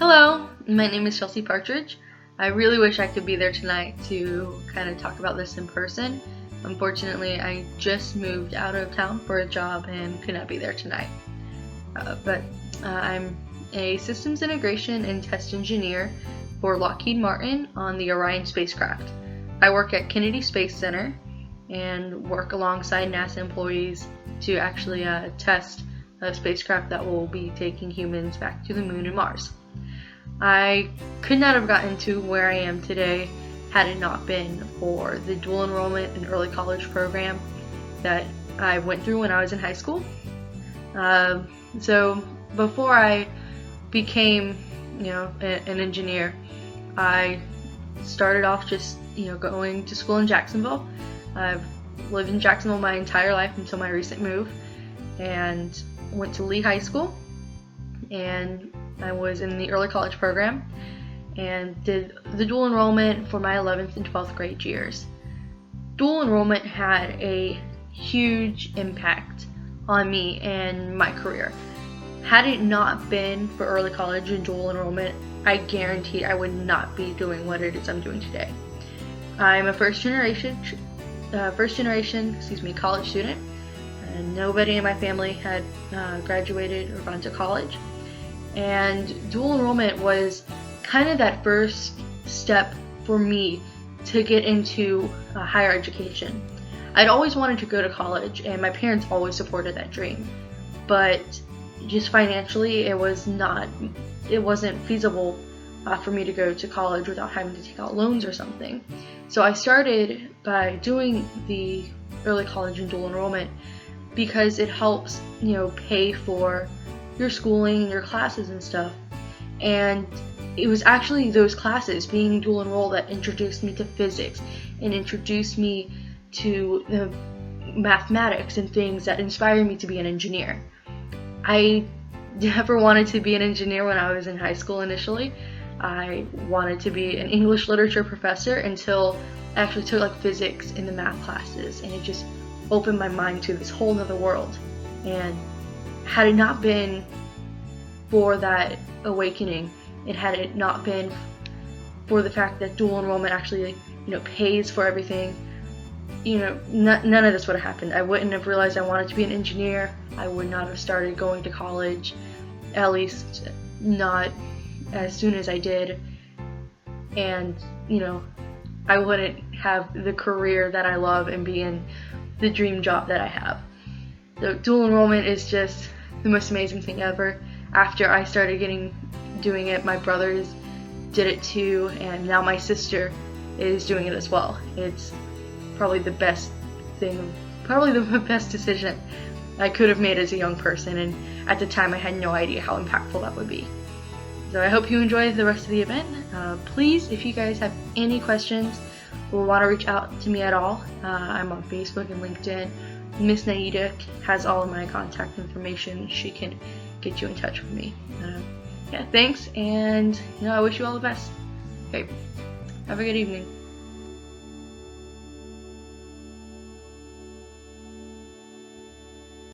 Hello, my name is Chelsea Partridge. I really wish I could be there tonight to kind of talk about this in person. Unfortunately, I just moved out of town for a job and could not be there tonight. I'm a systems integration and test engineer for Lockheed Martin on the Orion spacecraft. I work at Kennedy Space Center and work alongside NASA employees to actually test a spacecraft that will be taking humans back to the moon and Mars. I could not have gotten to where I am today had it not been for the dual enrollment and early college program that I went through when I was in high school. So before I became, an engineer, I started off just, going to school in Jacksonville. I've lived in Jacksonville my entire life until my recent move, and went to Lee High School, and I was in the early college program and did the dual enrollment for my 11th and 12th grade years. Dual enrollment had a huge impact on me and my career. Had it not been for early college and dual enrollment, I guarantee I would not be doing what it is I'm doing today. I'm a first generation college student, and nobody in my family had graduated or gone to college. And dual enrollment was kind of that first step for me to get into higher education. I'd always wanted to go to college, and my parents always supported that dream, but just financially it wasn't feasible for me to go to college without having to take out loans or something. So I started by doing the early college and dual enrollment because it helps pay for your schooling, your classes and stuff. And it was actually those classes, being dual enrolled, that introduced me to physics and introduced me to mathematics and things that inspired me to be an engineer. I never wanted to be an engineer when I was in high school initially. I wanted to be an English literature professor until I actually took physics in the math classes, and it just opened my mind to this whole other world. And had it not been for that awakening, had it not been for the fact that dual enrollment actually pays for everything, none of this would have happened. I wouldn't have realized I wanted to be an engineer. I would not have started going to college, at least not as soon as I did. And I wouldn't have the career that I love and be in the dream job that I have. So dual enrollment is just the most amazing thing ever. After I started doing it, my brothers did it too, and now my sister is doing it as well. It's probably the best decision I could have made as a young person, and at the time I had no idea how impactful that would be. So I hope you enjoy the rest of the event. Please, if you guys have any questions or want to reach out to me at all, I'm on Facebook and LinkedIn. Miss Naida has all of my contact information. She can get you in touch with me. Thanks, and I wish you all the best. Okay, have a good evening.